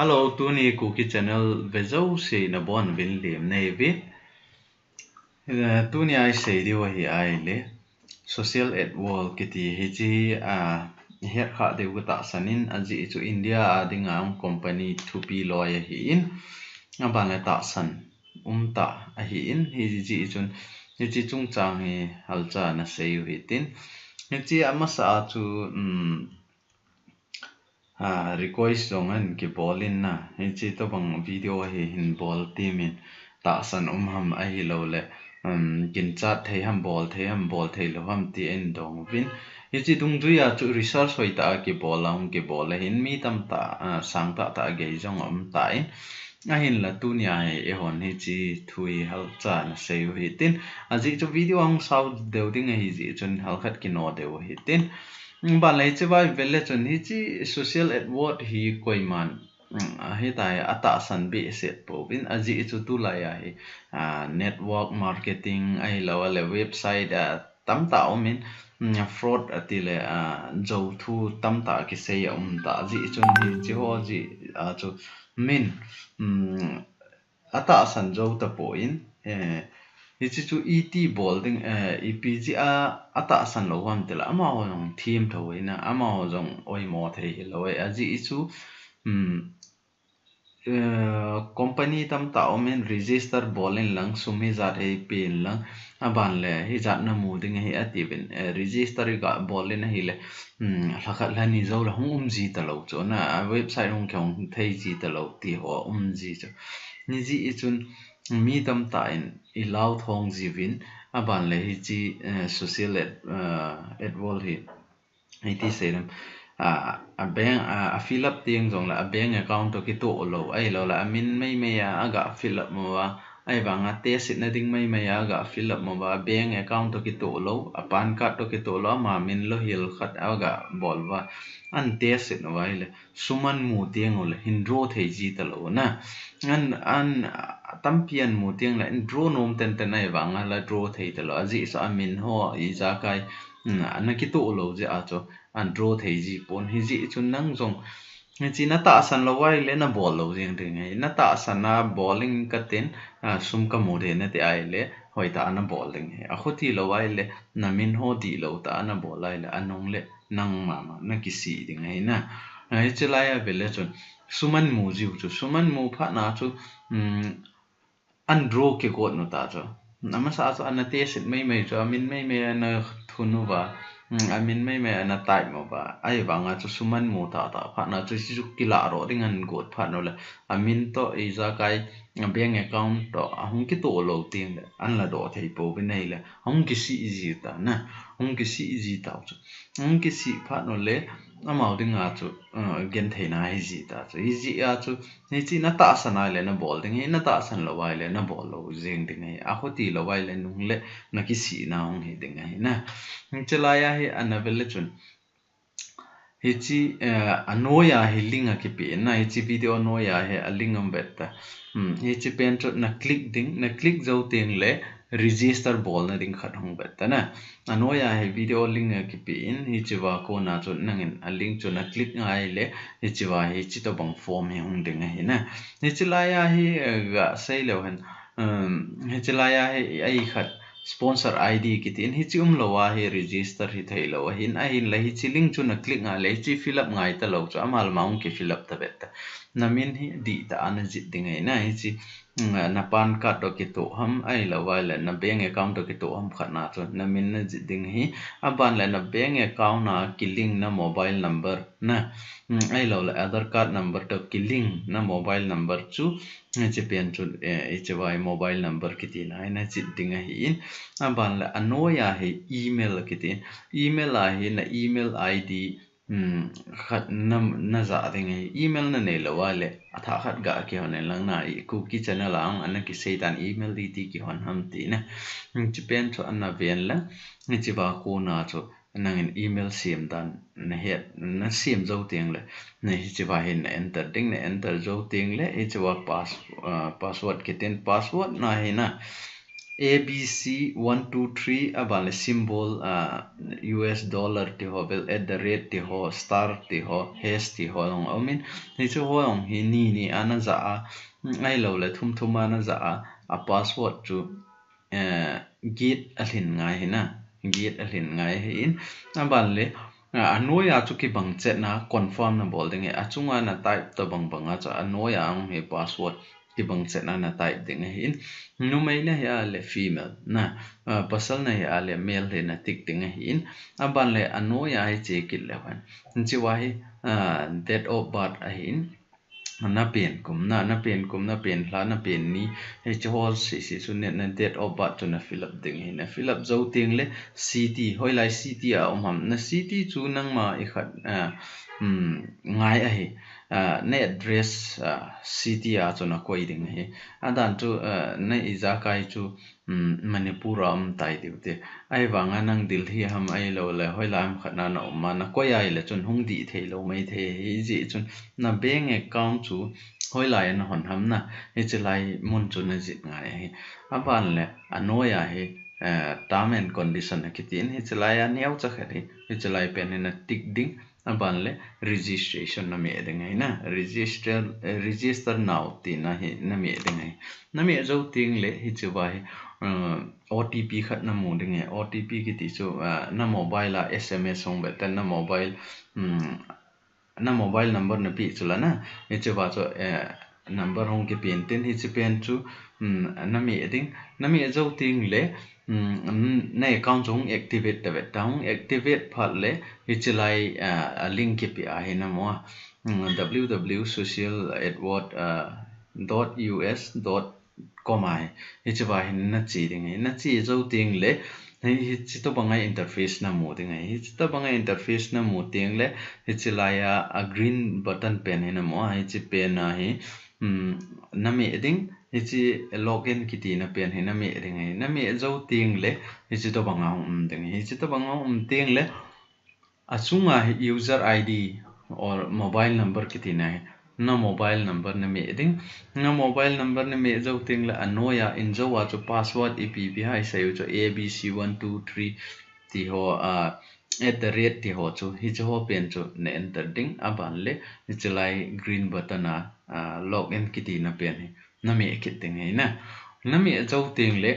Hello, Tony KUKI channel vezo se na bon vin liam nei vi. Tony ai se di wa hi ai le social at wall kiti hi chi her kha de ta sanin aji chu India adinga company 2P lawyer hi in ban la ta san ta a hi in hi ji chun hi chi chung chang hi halcha na sei hi tin hi chi amasa chu request zongan ki bolin na hi chi to bang video hi hin bol timin ta san ham a hi lo le kin chat thei ham bol thei lo ham ti en dong vin hi chi dung du ya chu research hoi ta ki bolang ki bol hin mi tam ta sang ta ge jong ta in a hin la tu nia e hon hi chi thui hal cha na sei hi tin a ji chu video ang sau deu ding hi ji chun hal khat ki no deu hi tin ban lai che vai vele chun hi chi social advert hi koiman hi tai ata san be set po bin aji chu tu la ya hi network marketing ai lo le website tam ta min fraud atile jo thu tam ta ki se ta ji chun hi chi ho ji chu min ata san jo ta po in hi chi chu et bolding epg ata san lo wam tela ama ho jong thim thoina ama ho jong oi mo thei lo aji chu company tam ta omen register bolin lang sumi zat hei pin lang aban le hi zat na mu ding hi ativin register ga bolin hi le lakhat la ni zo la hung ji ta lo cho na website hung kyong thei ji ta lo ti ho ji cho ni ji chun mi tam ta in I lau thong ji vin aban le hi chi social at wall hi ti seram a bank fill up tiang jong la bank account to ki to lo ai lo la min mai aga fill up mo wa ai banga test na ding mai aga fill up mo wa bank account to ki to lo a pan card to ki to lo ma min lo hil khat aga bol wa an test no wa ile suman mu tiang ole hin ro thei ji ta lo na an tampian mu tiang la in draw nom ten ai banga la draw thei ta lo aji so amin ho I za kai na ki to lo je a cho an draw thei ji pon hi ji chun nang jong chi na ta san lo wai le na ball lo jing ding ai na ta san na bowling ka ten sum ka mo de na te ai le hoi ta na bowling a khoti lo wai le na min ho di lo ta na ball ai le anong le nang ma na ki si ding ai na ai chelai a bele chun suman mu ji chu suman mu pha na chu an draw ke ko no ta cho namasa cho an te sit mai cho min mai na thunu wa amin mai na tai mo ba ai banga chu suman mu ta pha na chu si kila ro ding an got pha no la amin to I za kai bank account to hung ki to lo ting an la do thei po bin nei la hung ki si ji ta na hung ki si ji ta chu hung ki si pha no le amao ding a chu gen thei na hi ji ta chu ji a chu ni chi na ta san ai le na bol ding na ta san lo wai le na bol lo jing ding ai a khoti lo wai le nung le na ki si na hung hi ding ai na chelaya hi anavel chun hi chi ANOI hi link a ki pe na hi chi video ANOI hi a link am betta hi chi pen chu na click zo teng le register bol na ding khat hong betta na ANOI hi video link a ki pe in hi chi wa ko na chu nangin a link chu na click ngai le hi chi wa hi chi to bang form hi hong ding hi na hi chi la ya hi ga sei lo han hi chi la ya hi ai khat sponsor ID kitin hi chi lo wa hi register hi thei lo hin a hin la hi chi link chu na click nga le chi fill up ngai ta lo chu amal maung ki fill up ta bet na min hi di ta an jit ding ai na hi chi na pan card to ki to ham ai lo wa le na bank account to ki to ham khat na chu na min na jit ding hi aban le na bank account na ki link na mobile number na ai lo la Aadhaar card number to ki link na mobile number chu chi pen chu HY mobile number kitin ai na jit ding hi in aban la ANOI hi email kitin email hi na email ID khat na za ding hi email na ne lo wale atha khat ga ki hon lang na KUKI channel ang an ki seitan email di ki hon ham ti na chi pen chu an na ven la ni chi ba ko na chu nangin email sim dan na het na sim zo teng le na hi chi ba hin enter ding na enter zo teng le hi chi wa password kitin password na hi na ABC 123 aban le symbol US dollar ti ho bel @ ti ho star ti ho hash ti ho long omin ni chu ho long hi ni ana za a ai lo le thum ana za a password chu git a lhin ngai hina git a lhin ngai hin aban le ANOI a chu ki bang chet na confirm na bol ding a chunga na type to bang a cha ANOI ang he password ki bang chet na type ding hin nu mai na ya le female na pasal na ya le male le na tik ding hin aban le ANOI a hi che kit le wan chi wa hi date of birth a hin na pen kum na pen hla na pen ni he chol si su net na date of birth to na fill up ding hi na fill up zo ting le city hoi lai city a ham na city chu nang ma I khat ngai a hi na address city a chu na koi ding hi adan chu na iza kai chu Manipur tai diu te ai wanga nang Delhi ham ai lo le hoi lam khana na ma na koi ai le chun hung di the lo mai the hi ji chun na bank account chu hoi lai na hon ham na he chlai mun chu na jit ngai hi aban le ANOI a hi term and condition na kitin he chlai a niau cha khari he chlai pen na tik ding aban le registration na me ding ai na register now ti na hi na me ding ai na me zo ting le hi chuwa hi OTP khat na mu ding ai OTP ki ti chu na mobile a SMS hong be tan na mobile number na pi chula na hi chuwa chu number hong ki pin tin hi chu pen chu na me zo ting le na account chung activate ta betang activate phat le hi chlai link ki pi a hi na mo www.socialedward.us.com ai hi chwa hin na chi ding na chi zo ting le hi chi to bangai interface na mu ding hi chi to bangai interface na mu ting le hi chlai a green button pen hi na mo hi chi pen na hi na me ding hi chi login ki ti na pen hi na me ding hi na me zo ting le hi chi to bangau ding hi chi to bangau ting le achunga user ID or mobile number ki ti na na mobile number na me ding na mobile number na me zo ting le ANOI a in zo wa chu password Ipiham sai chu ABC123 ti ho @ ti ho chu hi chu ho pen chu ne enter ding aban le hi chlai green button a login ki ti na pen hi na me kit ding hi na me zo ting le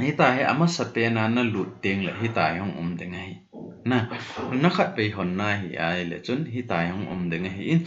hi ta he ama sape na lut ting le hi ta hong ding hi na khat pe hon na hi ai le chun hi ta hong ding hi in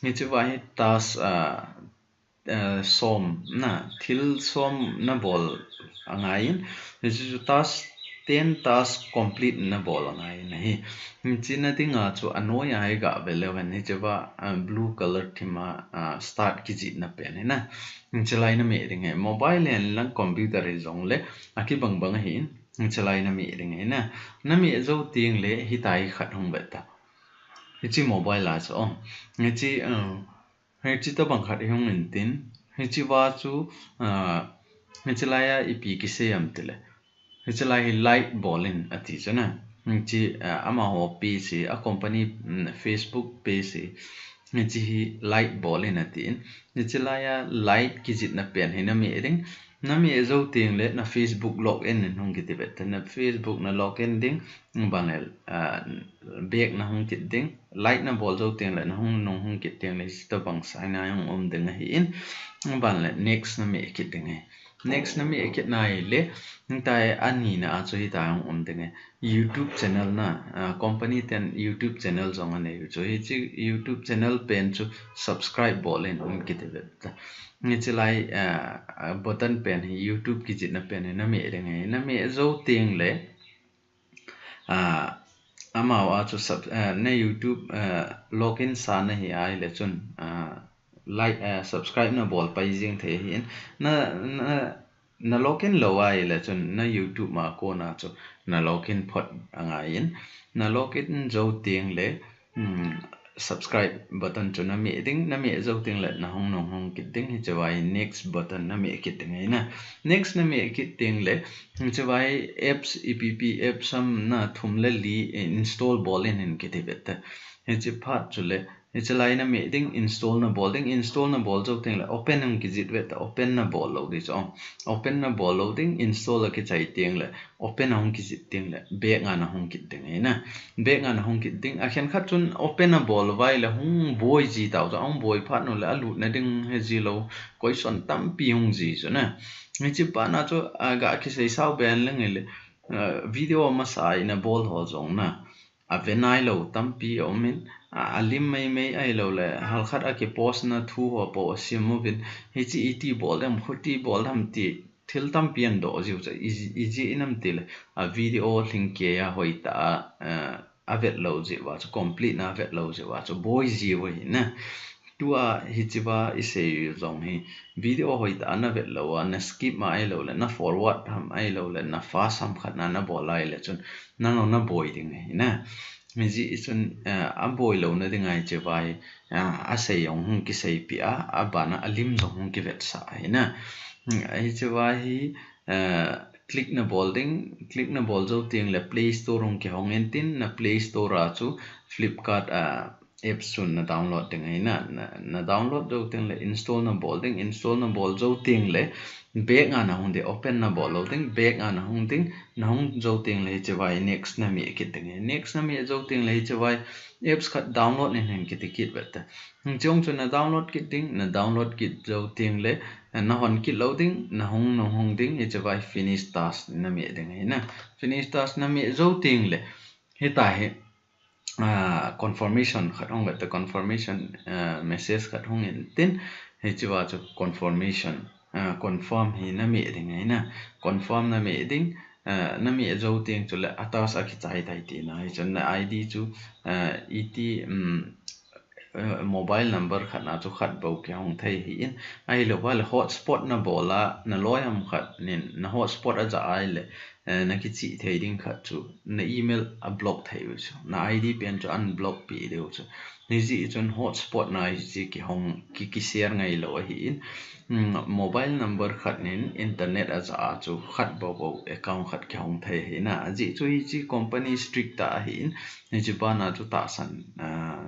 hi chu wa hi tas som na thil som na bol angai in hi chu tas 10 task complete na bol angai na hi china tinga chu ANOI ai ga belewan hi chawa blue color thima start ki ji na pen na chlai na me ring hai mobile and lang computer hi zong le aki bang hi chlai na me ring hai na me zo ting le hi tai khat hong beta hi chi mobile a cho hi chi to bang khat hong in tin hi chi wa chu hi chlai a ipi ki se am tile hi chlai light bolin ati chana chi ama ho page a company Facebook page ni chi light bolin atin ni chlaya light ki jit na pen hina me ring na me zo ting le na Facebook login hong ki tibet na Facebook na login ding banel back na hong kit ding light na bol zo ting le na hong kit ding le sto bang sai na hong ding hi in ban le next na me kit ding next na me kit na le tai ani na a chu hi ta hong ding YouTube channel na company ten YouTube channel zong ane chu hi chi YouTube channel pen chu subscribe bolen ki tibet ni chlai button pen hi YouTube ki jit na pen na me reng na me zo ting le ama wa chu na YouTube login sa na hi ai le chun like subscribe na bol pai jing the hi na login lo ai le chun na YouTube ma ko na chu na login phot angai in na login zo ting le subscribe button chu na me zo ting le na hong kit ding hi chawai next button na me kit ding na next na me kit ding le chawai apps app apps sam na thum le li install bolin in kit bet he chi phat chu le Ichalai na me ding install na ball zo ting la open ang kizit vet open na ball lo di so open na ball lo ding install la ki chai ting la open na hong kizit ting la be nga na hong kit ting na be nga na hong kit ding a khen khat chun open na ball vai la hong boy ji tau zo ong boy phat no la alut na ding he ji lo koi son tam pi hong ji so na mi chi pa na cho ga ki sei sao ben leng le video ma sai na ball ho zong na a venai lo tam pi omin alim mai ai lo le hal khat a ki post na thu ho po simovin HICHE bol dam khuti bol dam ti thil tam pian do jiu cha easy inam til a video link ke ya hoita a vet lo ji wa cho complete na vet lo ji wa cho boy ji wa na tua hichiwa ise zong hi video hoita na vet lo na skip ma ai lo le na forward ham ai lo le na fast ham khat na bolai le chun na no na boy ding hi na Miji isun boy lo na dingai che vai a sei yong hung ki sei pi a bana alim zong hung ki vet sa na ai che vai click na ball zo ting le play store hung ki hong en tin na play store a chu Flipkart apps sun na download dingai na download zo ting le install na ball zo ting le back nga na hung de open na ball lo ding back nga na hung ding na hung zo ting le che vai next na mi kit ding next na mi zo ting le che vai apps khat download nen kit kit vet jong chu na download kit zo ting le na hon kit loading na hung ding che vai finish task na mi ding na finish task na mi zo ting le he ta he confirmation khat hong vet confirmation message khat hong in tin he che wa chu confirmation confirm hi na me ding ai na confirm na me ding na me zo ting chu le atas a ki chai tai ti na chon na id chu et mobile number khat na chu khat bo ke hong thai hi in ai lo wal hotspot na bola na loi am khat nin na hotspot a ja ai le na ki chi thei ding khat chu na email a block thai chu na id pen chu unblock pi deu chu ni ji chon hotspot na ji ki hong ki share ngai lo hi in mobile number khat nin internet as a chu khat bo account khat ke hong thai hi na ji chu hi company strict ta hi in ni ji ba na chu ta san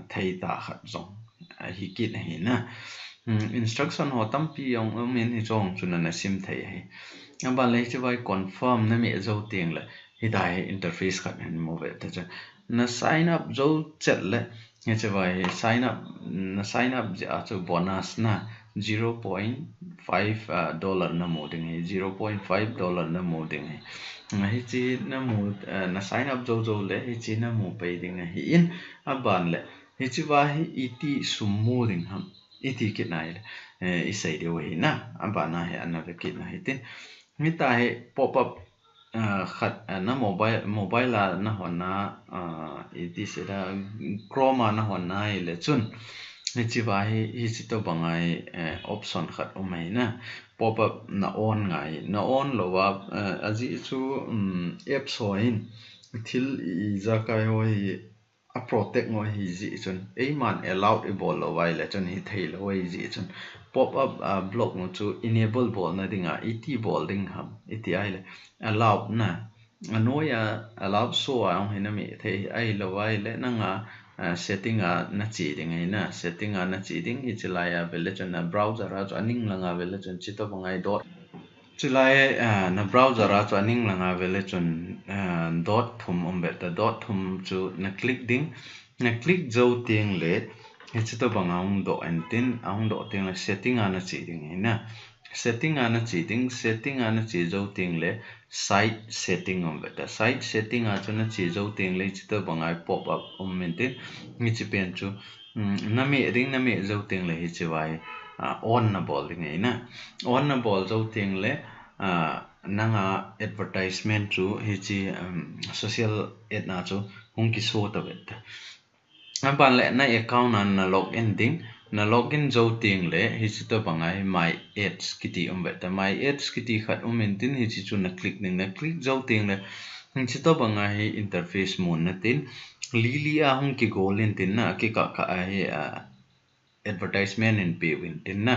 thai ta khat zong hi kit hi na instruction ho tam pi yong men hi chong chu na sim thai hi ba le chu vai confirm na me zo ting le hi dai interface khat hen mo ve ta na sign up zo chat le ni chu vai sign up ja chu bonus na $0.5 na mo ding hai $0.5 na mo ding hai hi chi na mo na sign up zo le hi chi na mo pe ding hi in aban le hi chi wa hi iti sumu ding ham iti kit nai le isai de we na abana he another kit na hi tin mi ta he pop up khat na mobile la na hona iti se da chroma na hona le chun ni chi wa hi chi to bangai option khat umai na pop up na on ngai na on lo wa aji chu app so in thil i za kai ho hi a protect ngo hi ji chun ei man allowed e bol lo wai le chun hi thei lo wai ji chun pop up block no chu enable bol na dinga et bol ding ham et ai le allowed na ANOI allowed so ang hina mi thei ai lo wai le na nga setting na chi ding ai na setting na chi ding hi chilai bele chon na browser a aning langa bele chon chito bangai dot chilai na browser a aning langa bele chon dot thum ombeta dot thum chu na click zo ting le hi chito bangaung do and tin aung do ting la setting na chi ding ai na setting na chi zo ting le site setting ombeta site setting a chona chi zo ting le chito bangai pop up maintain ni chi pen chu na me zo ting le hi chi wai on na bol ding ai na on na bol zo ting le nanga advertisement chu hi chi social ad na chu hung ki so ta bet ban le na account na login ding na login zo ting le hi chi to bangai my ads kiti ombeta my ads kiti khat maintain hi chi chu na click zo ting le hi chi to bangai interface mon na tin lilia hung ki golin tin na ki ka ai advertisement and pay win tin na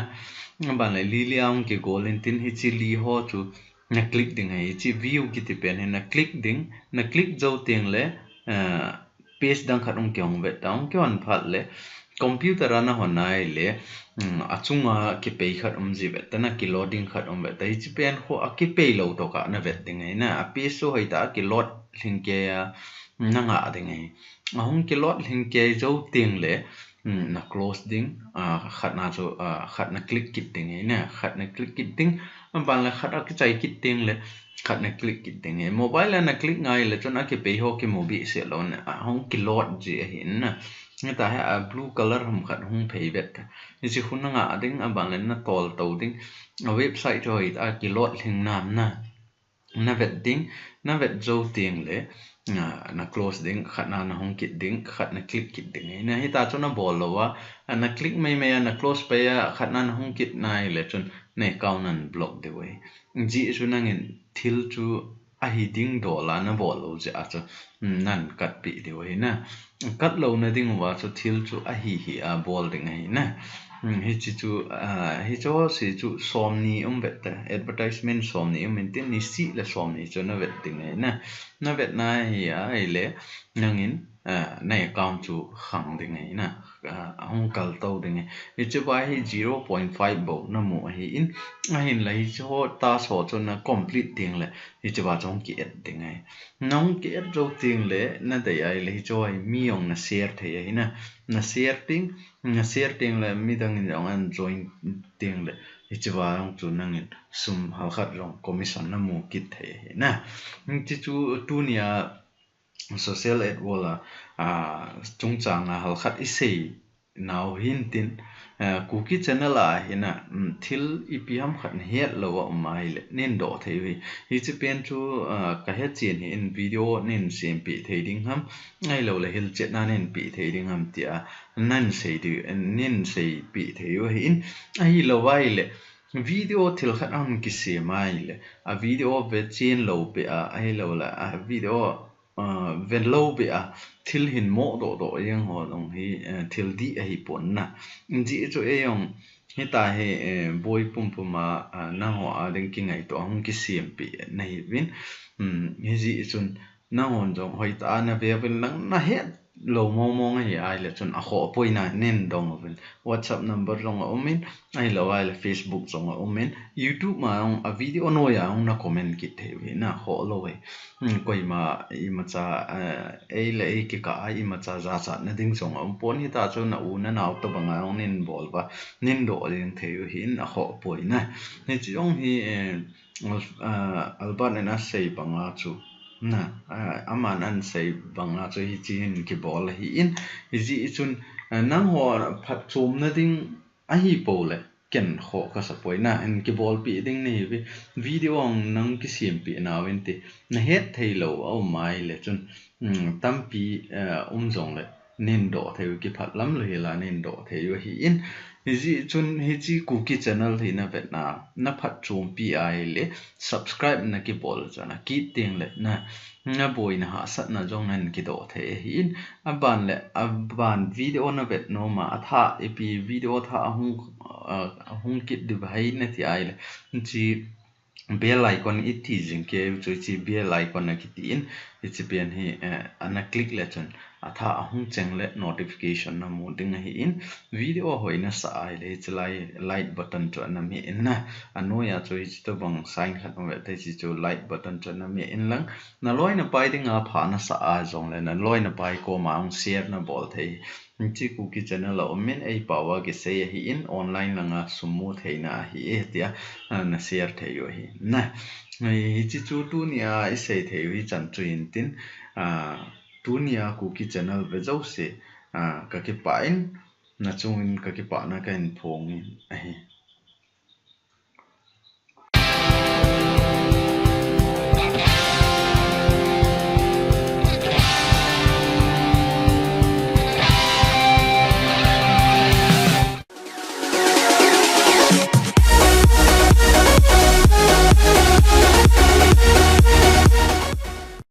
ban le lilia hung ki golin tin hi chi li ho chu na click ding hai chi view ki ti pen na click zo ting le page dang khat ong kyong ve taung kyon phat le computer ana honai le achunga ki pei khat ji vet na ki loading khat vet tai chi pen ho a ki pei lo to ka na vet ding na a pi so hoi ta ki load hling ke na nga ding ai hong ki load hling ke zo ting le na close ding khat na zo khat na click kit ding ai na khat na click kit ding ban la khat a ki chai kit ding le khat na click kit ding ai mobile na click ngai le chon a ki pei ho ki mobi se lo na hong ki load ji hin na người ta hay blue color hầm khát hung phê vết như chỉ khung ngã đinh bạn lên nó tol tàu đinh website rồi ta chỉ lót hình nam na vết đinh na vết dấu tiền lệ na close đinh khát na hung kít đinh khát na click kít đinh này hi ta cho nó bỏ lova na click mấy mấy na close bây khát na hung kít này lệ chun này cao nan block de way chỉ cho nó ngin thiếu chu AHIN đồ là nó bỏ lô chứ cho nan cắt bị de way na cắt lâu na ding wa cho thiếu chu AHI ball ding ai na hi chu hi cho si chu somni vet advertisement somni tin ni si la somni cho na vet ding ai na vet na hi ai le nangin này account chu khang ding ai na hong kal tàu ding ai hi chu ba hi 0.5 bo na mo hi in hin la hi cho ta so cho na complete ding le hi chu ba chong ki et ding ai nong ki et ro ding le na dei ai le hi cho ai mi ong na share the ai na share ting le mi dang jong an join ting le hi chu ba ong chu nangin sum hal khat rong commission na mo kit the na chi chu tu nia social at wala chung chang hal khat isei now hintin KUKI channel hina thil Ipiham khat het lo mai le nen do thei hi chi pen chu ka het chin hi in video nen sem pi thei ding ham ngai lo le hil chet na nen pi thei ding ham tia nan sei du nen sei pi thei hi in ai lo wai le video thil khat am ki se mai le a video ve chin lo pe ai lo la a video ven lâu bị thil hin mo do yang ho long hi thil di hi pon na ji cho e yong hi ta he boy pum ma na ho ding ki ngai to hong ki sim pi nei win hi ji chun na hon jong hoi ta na ve ven lang na he lo mo ngai ai le chun a kho poi na nen dong ven WhatsApp number rong omin ai lo ai le Facebook rong omin YouTube ma ong a video no ya ong na comment ki the we na kho lo we koi ma I ma cha ai le ai ki ka ai ma cha za cha na ding song om pon hi ta chu na u na naw to banga ong nin bol ba nin do ding the yu hin a kho poi na ni chi ong hi alban na sei banga chu na aman an sei banga chu hi chi hin ki bol hi in ji chun nang ho phat chum na ding a hi pole ken kho ka sa poi na en ki bol pi ding ni video ong nang ki sim pi na wen ti na het thei lo au mai le chun tam pi jong le nen do thei ki phat lam le la nen do thei hi in ji chun hi chi KUKI channel hi na vet na phat chum pi ai le subscribe na ki bol chana ki ting le na boy na ha sat na jong nan ki do thei hi in aban video na vet no ma tha epi video tha hung kit de bhai na ti ai le chi bell icon iti jing ke chu chi bell icon na ki tin chi pian hi ana click le chun atha hung cheng le notification na mu ding hi in video hoina sa ai le chlai like button to na mi in na ANOI chu chi to bang sign khat ma te chi chu like button to na mi in lang na loi na pai ding a pha na sa a jong le na loi na pai ko ma ong share na bol thei chi KUKI channel la omen ei pawa ke se hi in online langa sumu theina hi e tia na share theyo hi na hi chi chu tu nia i se theyo hi chan chuin tin tu nia KUKI channel ve zo se ka ke pain na chung ka ke pa na ka in phong hi